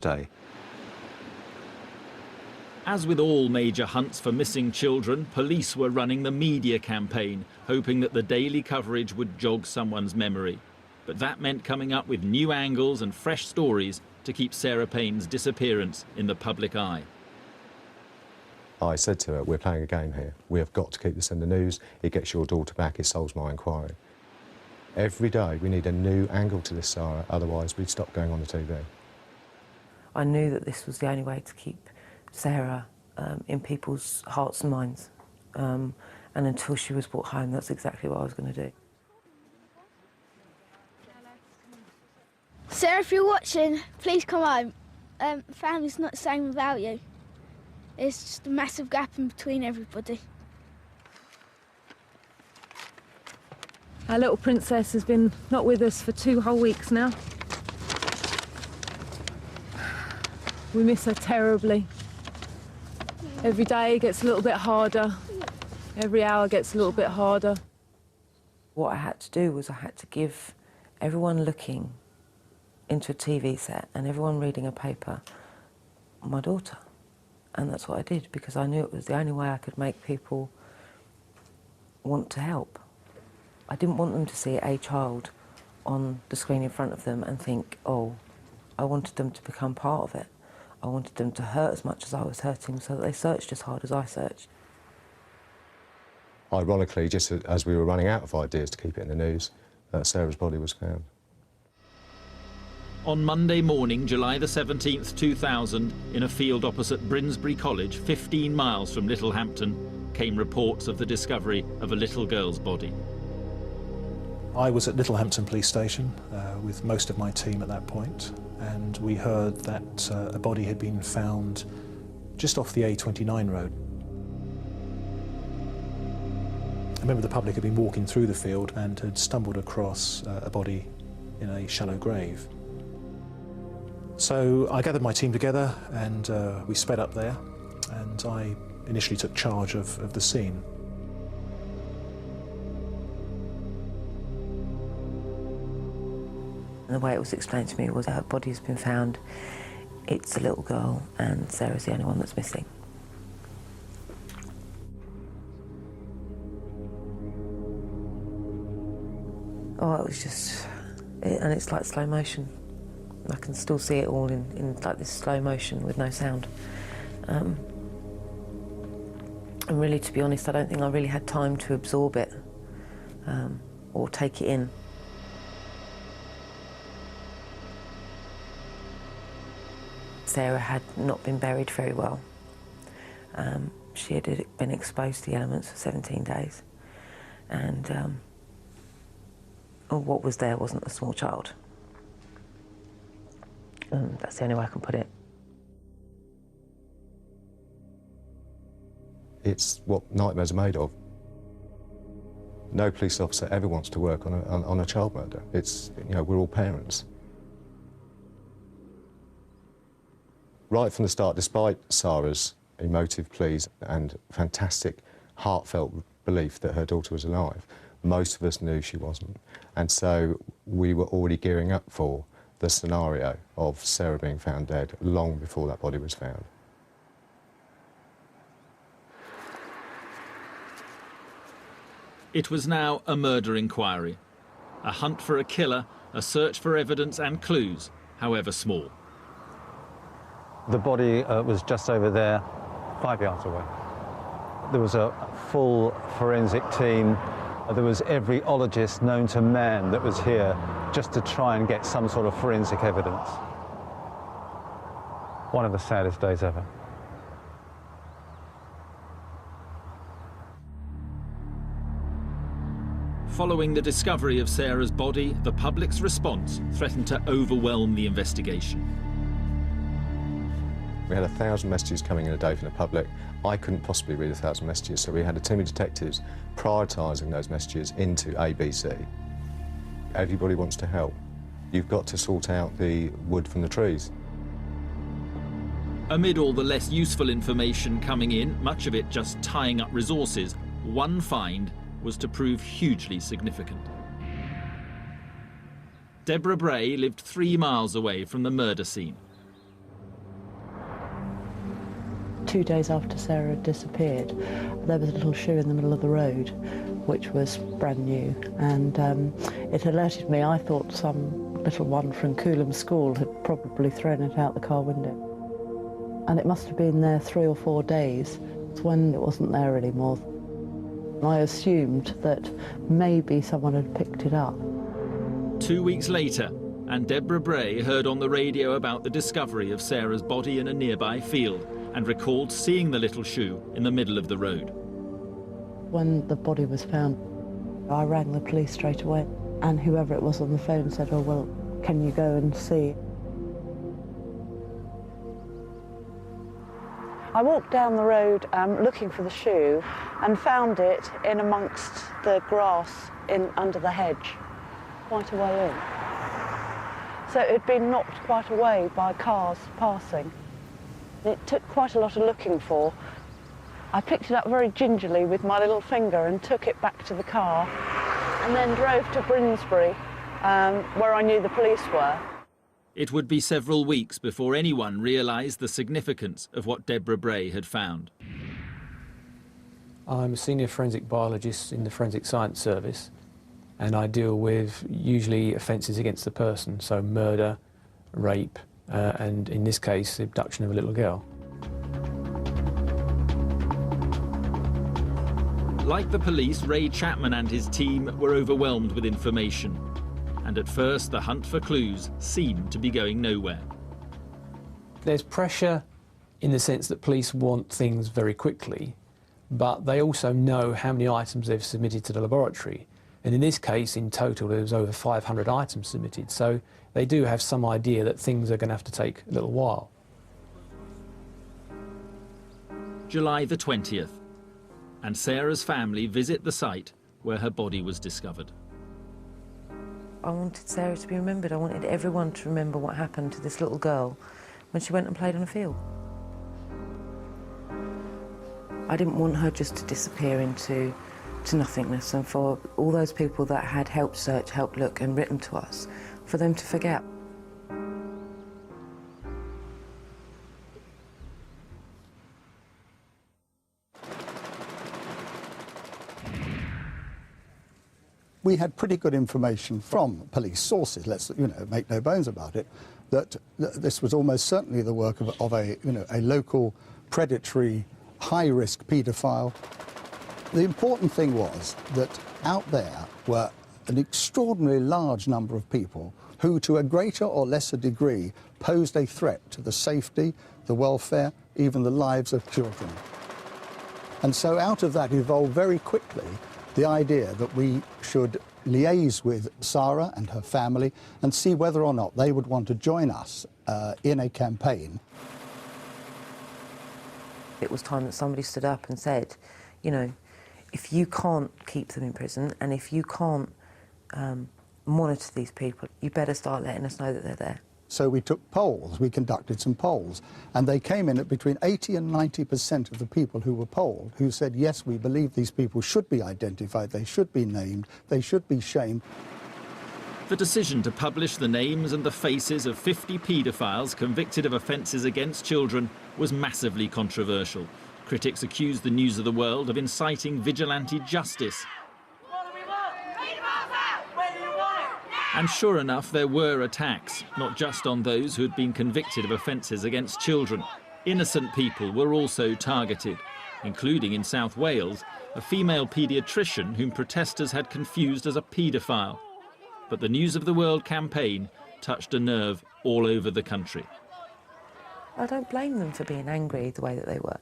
day. As with all major hunts for missing children, police were running the media campaign, hoping that the daily coverage would jog someone's memory. But that meant coming up with new angles and fresh stories to keep Sara Payne's disappearance in the public eye. I said to her, we're playing a game here. We have got to keep this in the news. It gets your daughter back, it solves my inquiry. Every day we need a new angle to this, Sarah, otherwise we'd stop going on the TV. I knew that this was the only way to keep Sarah in people's hearts and minds. And until she was brought home, that's exactly what I was going to do. Sarah, if you're watching, please come home. Family's not the same without you. There's just a massive gap in between everybody. Our little princess has been not with us for 2 whole weeks now. We miss her terribly. Every day gets a little bit harder. Every hour gets a little bit harder. What I had to do was I had to give everyone looking into a TV set and everyone reading a paper my daughter. And that's what I did, because I knew it was the only way I could make people want to help. I didn't want them to see a child on the screen in front of them and think, oh, I wanted them to become part of it. I wanted them to hurt as much as I was hurting, so that they searched as hard as I searched. Ironically, just as we were running out of ideas to keep it in the news, Sarah's body was found. On Monday morning, July the 17th, 2000, in a field opposite Brinsbury College, 15 miles from Littlehampton, came reports of the discovery of a little girl's body. I was at Littlehampton Police Station with most of my team at that point, and we heard that a body had been found just off the A29 road. A member of the public had been walking through the field and had stumbled across a body in a shallow grave. So I gathered my team together and we sped up there, and I initially took charge of the scene. And the way it was explained to me was her body has been found, it's a little girl, and Sarah's the only one that's missing. Oh, it was just, and it's like slow motion. I can still see it all in like this slow motion with no sound. And really, to be honest, I don't think I really had time to absorb it or take it in. Sarah had not been buried very well. She had been exposed to the elements for 17 days. And what was there wasn't a small child. That's the only way I can put it. It's what nightmares are made of. No police officer ever wants to work on a child murder. It's, you know, we're all parents. Right from the start, despite Sarah's emotive pleas and fantastic, heartfelt belief that her daughter was alive, most of us knew she wasn't. And so we were already gearing up for the scenario of Sarah being found dead long before that body was found. It was now a murder inquiry, a hunt for a killer, a search for evidence and clues, however small. The body was just over there, 5 yards away. There was a full forensic team. There was every ologist known to man that was here just to try and get some sort of forensic evidence. One of the saddest days ever. Following the discovery of Sarah's body, the public's response threatened to overwhelm the investigation. We had 1,000 messages coming in a day from the public. I couldn't possibly read 1,000 messages, so we had a team of detectives prioritising those messages into ABC. Everybody wants to help. You've got to sort out the wood from the trees. Amid all the less useful information coming in, much of it just tying up resources, one find was to prove hugely significant. Deborah Bray lived 3 miles away from the murder scene. 2 days after Sarah had disappeared, there was a little shoe in the middle of the road, which was brand new, and it alerted me. I thought some little one from Coolham School had probably thrown it out the car window. And it must have been there 3 or 4 days when it wasn't there anymore. I assumed that maybe someone had picked it up. 2 weeks later, and Deborah Bray heard on the radio about the discovery of Sarah's body in a nearby field and recalled seeing the little shoe in the middle of the road. When the body was found, I rang the police straight away, and whoever it was on the phone said, "Oh, well, can you go and see?" I walked down the road looking for the shoe and found it in amongst the grass under the hedge, quite a way in. So it had been knocked quite away by cars passing. It took quite a lot of looking for. I picked it up very gingerly with my little finger and took it back to the car, and then drove to Brinsbury, where I knew the police were. It would be several weeks before anyone realised the significance of what Deborah Bray had found. I'm a senior forensic biologist in the Forensic Science Service, and I deal with usually offences against the person, so murder, rape, and in this case, the abduction of a little girl. Like the police, Ray Chapman and his team were overwhelmed with information. And at first, the hunt for clues seemed to be going nowhere. There's pressure in the sense that police want things very quickly, but they also know how many items they've submitted to the laboratory. And in this case, in total, there was over 500 items submitted, so they do have some idea that things are going to have to take a little while. July the 20th, and Sarah's family visit the site where her body was discovered. I wanted Sarah to be remembered. I wanted everyone to remember what happened to this little girl when she went and played on a field. I didn't want her just to disappear into nothingness, and for all those people that had helped search, helped look and written to us, for them to forget. We had pretty good information from police sources, let's make no bones about it, that this was almost certainly the work of a local predatory, high-risk paedophile. The important thing was that out there were an extraordinarily large number of people who, to a greater or lesser degree, posed a threat to the safety, the welfare, even the lives of children. And so out of that evolved very quickly the idea that we should liaise with Sara and her family and see whether or not they would want to join us in a campaign. It was time that somebody stood up and said, you know, if you can't keep them in prison and if you can't monitor these people, you better start letting us know that they're there. So we took polls, we conducted some polls, and they came in at between 80 and 90% of the people who were polled who said, yes, we believe these people should be identified, they should be named, they should be shamed. The decision to publish the names and the faces of 50 paedophiles convicted of offences against children was massively controversial. Critics accused the News of the World of inciting vigilante justice. And sure enough, there were attacks, not just on those who had been convicted of offences against children. Innocent people were also targeted, including in South Wales, a female paediatrician whom protesters had confused as a paedophile. But the News of the World campaign touched a nerve all over the country. I don't blame them for being angry the way that they were.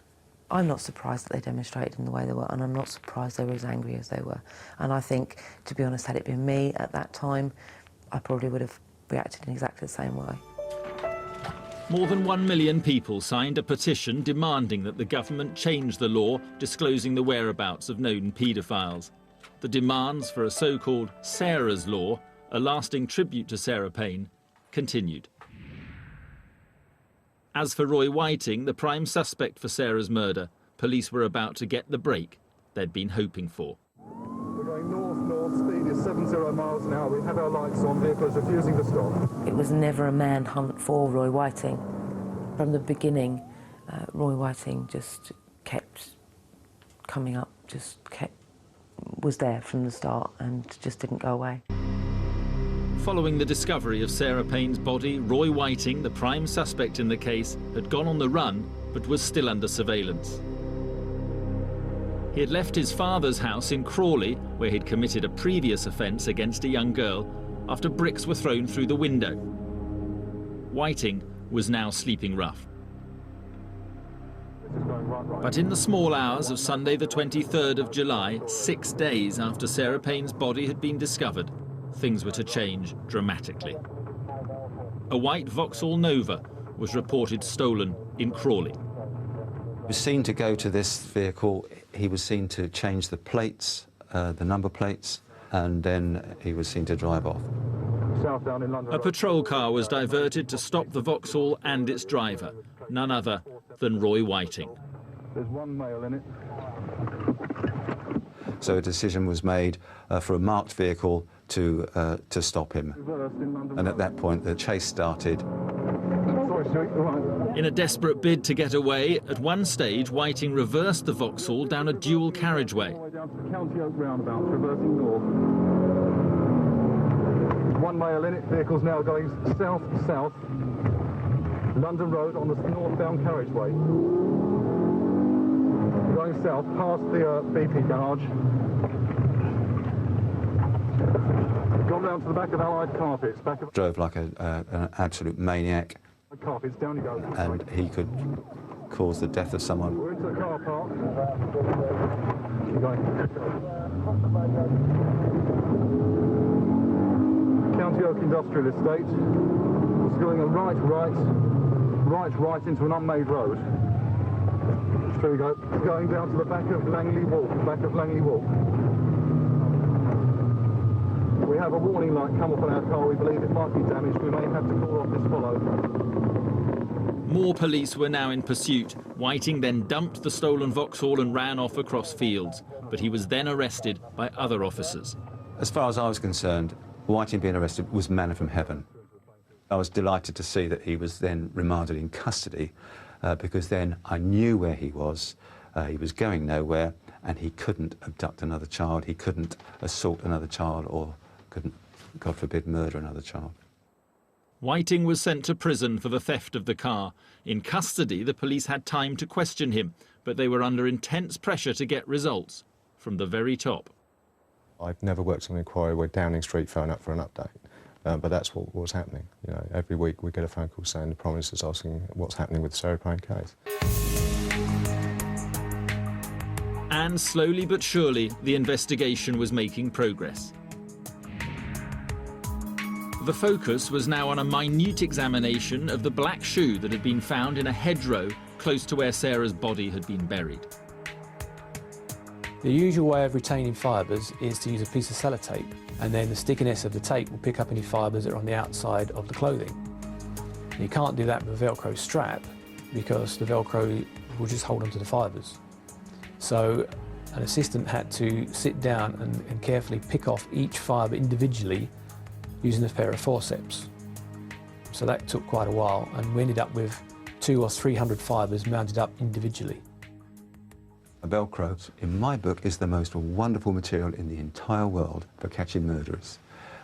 I'm not surprised that they demonstrated in the way they were, and I'm not surprised they were as angry as they were. And I think, to be honest, had it been me at that time, I probably would have reacted in exactly the same way. More than 1 million people signed a petition demanding that the government change the law disclosing the whereabouts of known paedophiles. The demands for a so-called Sarah's Law, a lasting tribute to Sara Payne, continued. As for Roy Whiting, the prime suspect for Sarah's murder, police were about to get the break they'd been hoping for. We're going north, speed is 70 miles an hour. We have our lights on, vehicles refusing to stop. It was never a manhunt for Roy Whiting. From the beginning, Roy Whiting just kept coming up, was there from the start and just didn't go away. Following the discovery of Sarah Payne's body, Roy Whiting, the prime suspect in the case, had gone on the run but was still under surveillance. He had left his father's house in Crawley, where he'd committed a previous offence against a young girl, after bricks were thrown through the window. Whiting was now sleeping rough. But in the small hours of Sunday the 23rd of July, 6 days after Sarah Payne's body had been discovered, things were to change dramatically. A white Vauxhall Nova was reported stolen in Crawley. He was seen to go to this vehicle. He was seen to change the plates, the number plates, and then he was seen to drive off. A patrol car was diverted to stop the Vauxhall and its driver, none other than Roy Whiting. There's one male in it. So a decision was made for a marked vehicle to stop him. And at that point, the chase started. In a desperate bid to get away, at one stage, Whiting reversed the Vauxhall down a dual carriageway. Down to the County Oak roundabout, reversing north. One male in it. Vehicle's now going south-south. London Road on the northbound carriageway. Going south past the BP garage. Gone round to the back of Allied Carpets. Drove like an absolute maniac. Carpets, down you go. And he could cause the death of someone. We're into the car park. Keep going. County Oak Industrial Estate. It's going a right into an unmade road. There we go. Going down to the back of Langley Walk. We have a warning light come up on our car. We believe it might be damaged. We may have to call off this follow. More police were now in pursuit. Whiting then dumped the stolen Vauxhall and ran off across fields, but he was then arrested by other officers. As far as I was concerned, Whiting being arrested was manna from heaven. I was delighted to see that he was then remanded in custody, because then I knew where he was going nowhere, and he couldn't abduct another child, he couldn't assault another child, or couldn't, God forbid, murder another child. Whiting was sent to prison for the theft of the car. In custody, the police had time to question him, but they were under intense pressure to get results from the very top. I've never worked on an inquiry where Downing Street phone up for an update, but that's what was happening. You know, every week we get a phone call saying the Prime Minister's asking what's happening with the Sarah Payne case. And slowly but surely, the investigation was making progress. The focus was now on a minute examination of the black shoe that had been found in a hedgerow close to where Sarah's body had been buried. The usual way of retaining fibres is to use a piece of sellotape, and then the stickiness of the tape will pick up any fibres that are on the outside of the clothing. And you can't do that with a Velcro strap because the Velcro will just hold onto the fibres. So an assistant had to sit down and carefully pick off each fibre individually using a pair of forceps. So that took quite a while, and we ended up with 200 or 300 fibres mounted up individually. A Velcro, in my book, is the most wonderful material in the entire world for catching murderers,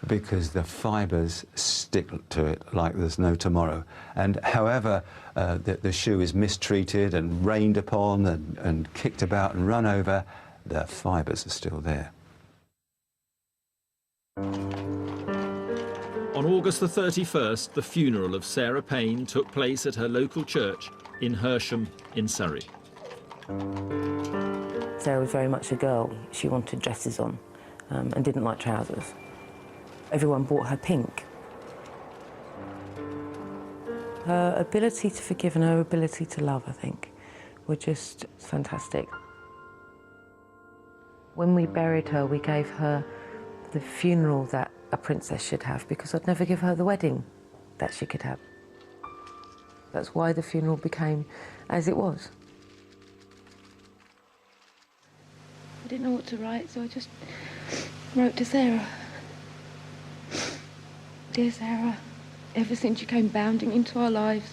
because the fibres stick to it like there's no tomorrow. And however the shoe is mistreated and rained upon and kicked about and run over, the fibres are still there. On August the 31st, the funeral of Sarah Payne took place at her local church in Hersham in Surrey. Sarah was very much a girl. She wanted dresses on and didn't like trousers. Everyone bought her pink. Her ability to forgive and her ability to love, I think, were just fantastic. When we buried her, we gave her the funeral that a princess should have, because I'd never give her the wedding that she could have. That's why the funeral became as it was. I didn't know what to write, so I just wrote to Sarah. Dear Sarah, ever since you came bounding into our lives,